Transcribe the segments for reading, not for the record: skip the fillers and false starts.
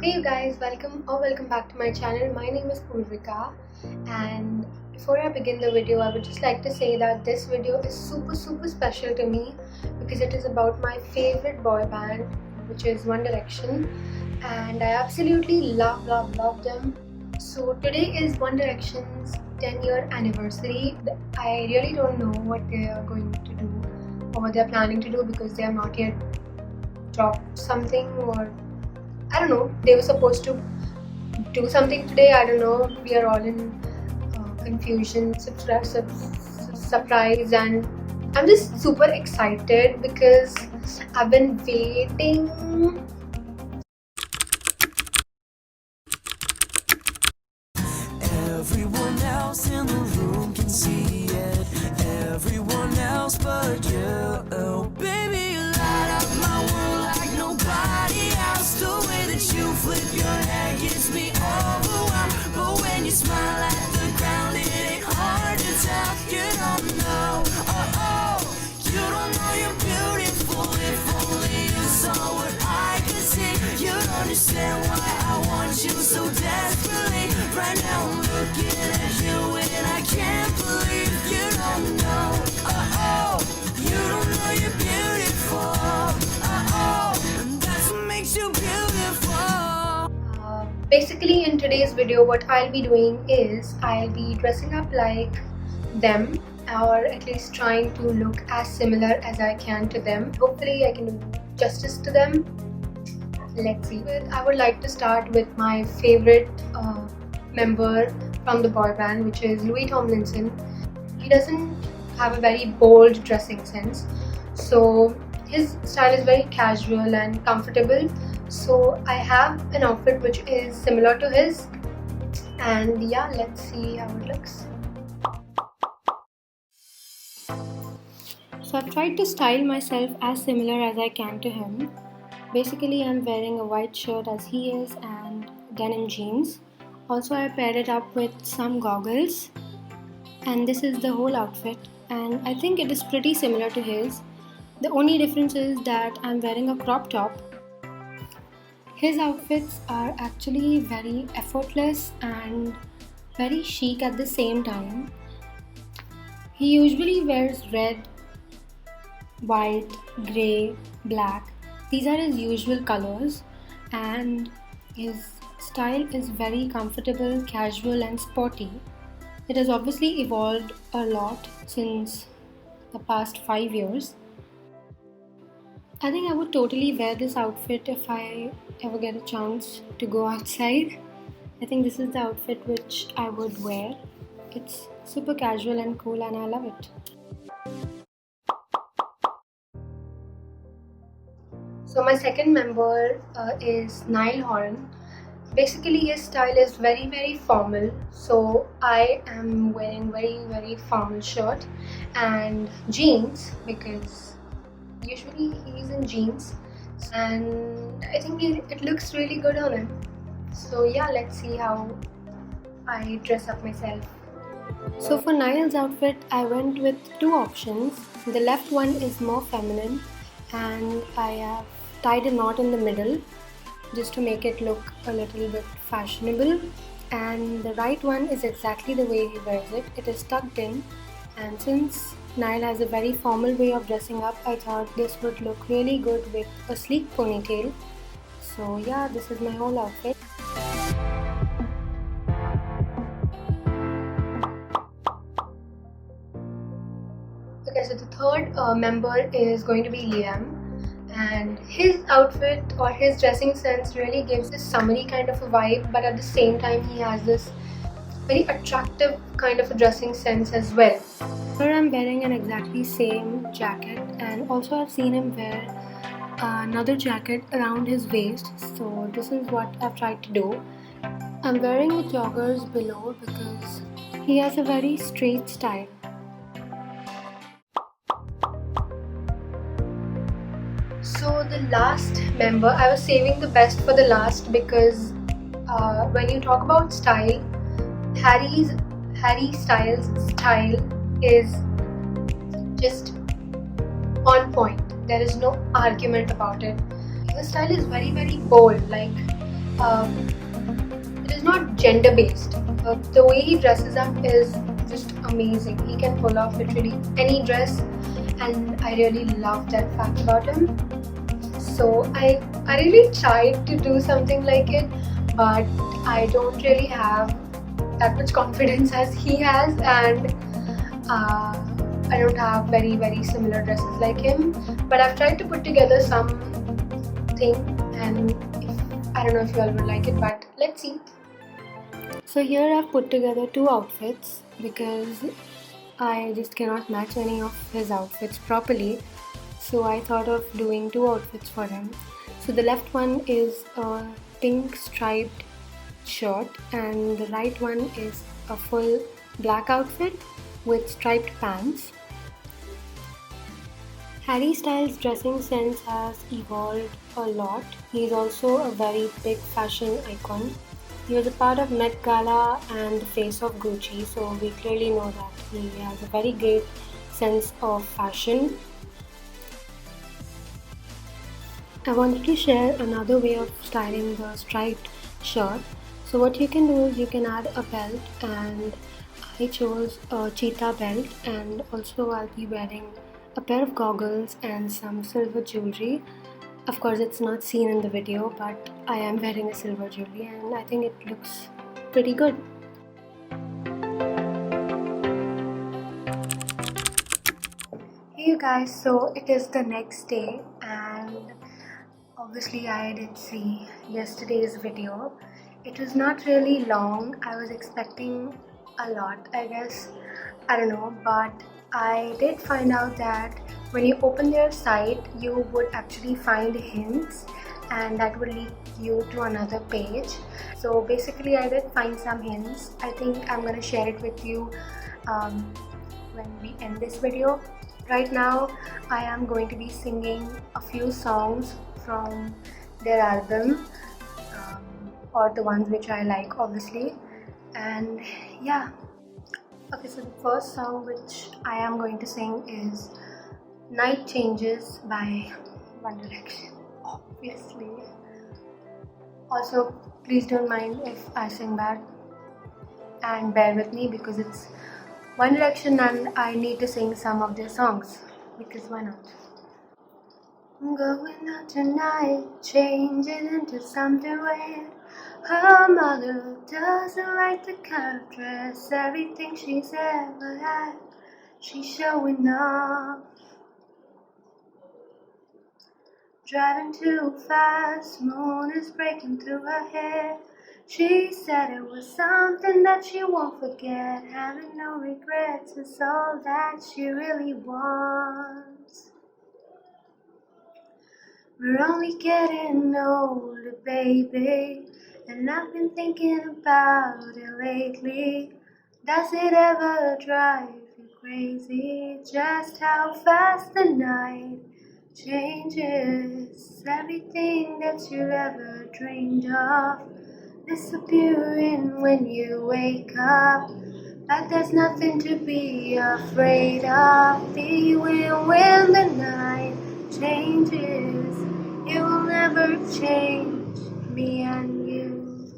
Hey you guys, welcome back to my channel. My name is Purvika, and before I begin the video, I would just like to say that this video is super special to me because it is about my favorite boy band, which is One Direction, and I absolutely love them. So today is One Direction's 10-year anniversary. I really don't know what they are going to do or what they are planning to do because they have not yet dropped something, or I don't know, they were supposed to do something today. I don't know, we are all in confusion, surprise, and I'm just super excited because I've been waiting. Everyone else in the room can see it. Everyone else but you. Oh, baby, you light up my world like nobody else. The way that you flip your hair gets me overwhelmed. But when you smile at the ground, it ain't hard to tell. You don't know, you don't know you're beautiful. If only you saw what I could see, you'd understand why I want you so desperately. Right now I'm looking at you and I can't believe you don't know. You don't know you're beautiful. And that's what makes you beautiful. Basically, in today's video, what I'll be doing is I'll be dressing up like them, or at least trying to look as similar as I can to them. Hopefully, I can do justice to them. Let's see. I would like to start with my favorite member from the boy band, which is Louis Tomlinson. He doesn't have a very bold dressing sense, so his style is very casual and comfortable. So I have an outfit which is similar to his, and yeah, let's see how it looks. So I've tried to style myself as similar as I can to him. Basically, I'm wearing a white shirt as he is and denim jeans. Also, I paired it up with some goggles, and this is the whole outfit, and I think it is pretty similar to his. The only difference is that I'm wearing a crop top. His outfits are actually very effortless and very chic at the same time. He usually wears red, white, grey, black. These are his usual colors, and his style is very comfortable, casual and sporty. It has obviously evolved a lot since the past 5 years. I think I would totally wear this outfit if I ever get a chance to go outside. I think this is the outfit which I would wear. It's super casual and cool and I love it. So my second member is Niall Horan. Basically, his style is very formal. So I am wearing very formal shirt and jeans because usually he's in jeans, and I think it looks really good on him. So yeah, let's see how I dress up myself. So for Niall's outfit, I went with two options. The left one is more feminine, and I have tied a knot in the middle just to make it look a little bit fashionable, and the right one is exactly the way he wears it. It is tucked in, and since Niall has a very formal way of dressing up, I thought this would look really good with a sleek ponytail. So yeah, this is my whole outfit. Okay, so the third member is going to be Liam, and his outfit or his dressing sense really gives this summery kind of a vibe, but at the same time he has this very attractive kind of a dressing sense as well. Here I'm wearing an exactly same jacket, and also I've seen him wear another jacket around his waist, so this is what I've tried to do. I'm wearing the joggers below because he has a very straight style. So the last member, I was saving the best for the last because when you talk about style, Harry Styles' style is just on point. There is no argument about it. His style is very bold. Like, it is not gender based. The way he dresses up is just amazing. He can pull off literally any dress, and I really love that fact about him. So I really tried to do something like it, but I don't really have that much confidence as he has, and I don't have very similar dresses like him. But I've tried to put together something, and I don't know if you all will like it, but let's see. So here I've put together two outfits because I just cannot match any of his outfits properly. So I thought of doing two outfits for him. So the left one is a pink striped shirt, and the right one is a full black outfit with striped pants. Harry Styles' dressing sense has evolved a lot. He is also a very big fashion icon. He was a part of Met Gala and the face of Gucci, so we clearly know that he has a very great sense of fashion. I wanted to share another way of styling the striped shirt. So what you can do is you can add a belt, and I chose a cheetah belt, and also I'll be wearing a pair of goggles and some silver jewelry. Of course it's not seen in the video, but I am wearing a silver jewelry and I think it looks pretty good. Hey you guys, so it is the next day, and obviously I did see yesterday's video. It was not really long. I was expecting a lot, I guess. I don't know, but I did find out that when you open their site, you would actually find hints, and that would lead you to another page. So basically I did find some hints. I think I'm gonna share it with you when we end this video. Right now I am going to be singing a few songs from their album, or the ones which I like obviously, and yeah. Okay, so the first song which I am going to sing is Night Changes by One Direction, obviously. Also, please don't mind if I sing bad, and bear with me because it's One Direction and I need to sing some of their songs, because why not? I'm going out tonight, changing into something weird. Her mother doesn't like the kind of dress, everything she's ever had, she's showing off. Driving too fast, moon is breaking through her hair. She said it was something that she won't forget. Having no regrets is all that she really wants. We're only getting older, baby, and I've been thinking about it lately. Does it ever drive you crazy just how fast the night changes? Everything that you ever dreamed of disappearing when you wake up. But there's nothing to be afraid of. Even when the night changes, it will never change me and you.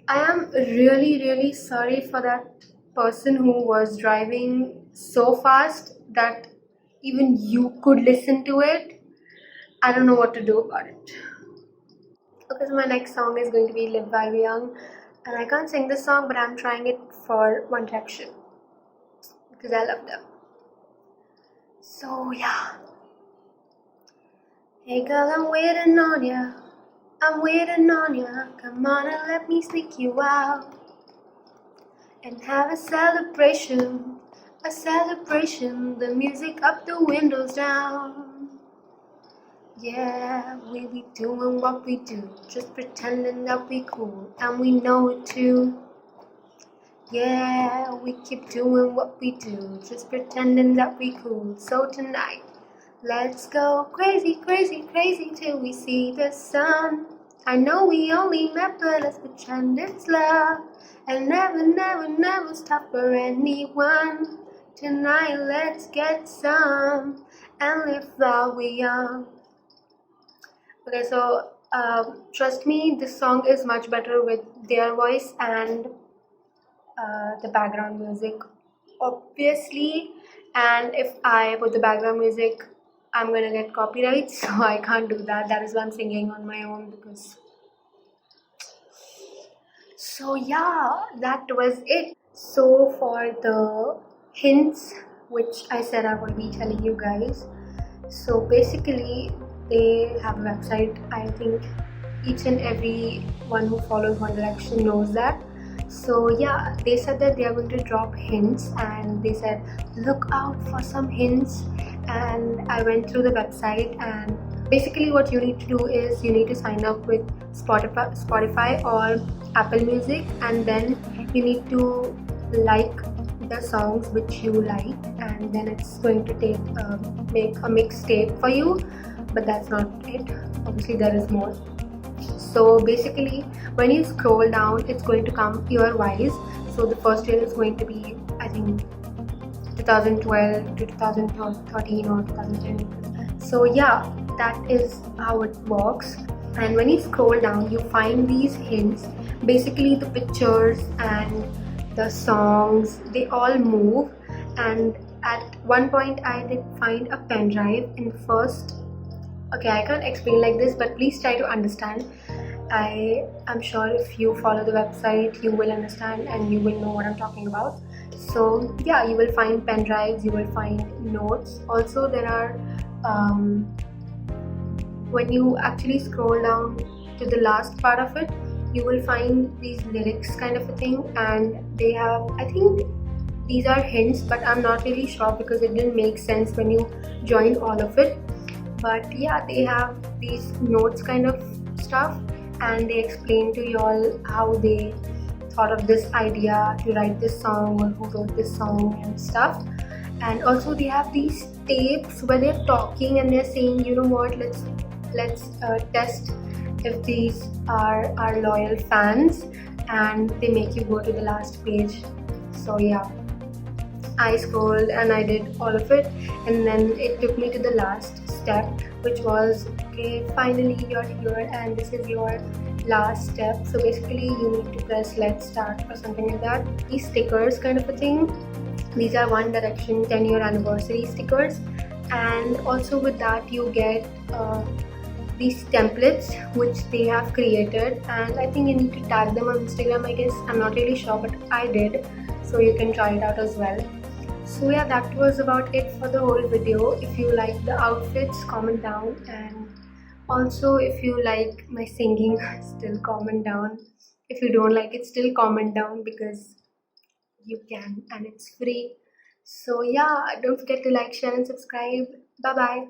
I am really sorry for that person who was driving so fast that even you could listen to it. I don't know what to do about it. Okay, so my next song is going to be Live While Young, and I can't sing this song, but I'm trying it for One Direction because I love them. So yeah. Hey girl, I'm waiting on ya. I'm waiting on ya. Come on and let me sneak you out and have a celebration. A celebration. The music up, the windows down. Yeah, we be doing what we do, just pretending that we cool, and we know it too. Yeah, we keep doing what we do, just pretending that we cool. So tonight, let's go crazy, crazy, crazy till we see the sun. I know we only met, but let's pretend it's love, and never stop for anyone. Tonight, let's get some and live while we're young. Okay, so Trust me, this song is much better with their voice and the background music, obviously. And if I put the background music, I'm gonna get copyright, so I can't do that. That is why I'm singing on my own because. So, yeah, that was it. So, for the hints, which I said I will be telling you guys. So, basically, they have a website. I think each and every one who follows One Direction knows that. So, yeah, they said that they are going to drop hints, and they said, look out for some hints. And I went through the website, and basically, what you need to do is you need to sign up with Spotify or Apple Music, and then you need to like the songs which you like, and then it's going to make a mixtape for you. But that's not it. Obviously, there is more. So basically, when you scroll down, it's going to come year wise. So the first year is going to be, I think, 2012 to 2013 or 2010. So yeah, that is how it works. And when you scroll down, you find these hints. Basically, the pictures and the songs, they all move. And at one point, I did find a pen drive in the first. Okay, I can't explain like this, but please try to understand. I am sure if you follow the website, you will understand and you will know what I'm talking about. So yeah, you will find pen drives, you will find notes. Also, there are when you actually scroll down to the last part of it, you will find these lyrics kind of a thing, and they have, I think these are hints, but I'm not really sure because it didn't make sense when you join all of it. But yeah, they have these notes kind of stuff, and they explain to you all how they thought of this idea to write this song or who wrote this song and stuff. And also they have these tapes where they're talking and they're saying, you know what, let's test if these are our loyal fans, and they make you go to the last page. So yeah, I scrolled and I did all of it, and then it took me to the last step, which was, okay, finally you're here and this is your last step. So basically, you need to press let's start or something like that. These stickers kind of a thing. These are One Direction 10-year anniversary stickers, and also with that you get these templates which they have created, and I think you need to tag them on Instagram, I guess. I'm not really sure, but I did, so you can try it out as well. So yeah, that was about it for the whole video. If you like the outfits, comment down, and also if you like my singing, still comment down. If you don't like it, still comment down, because you can and it's free. So yeah, don't forget to like, share and subscribe. Bye bye.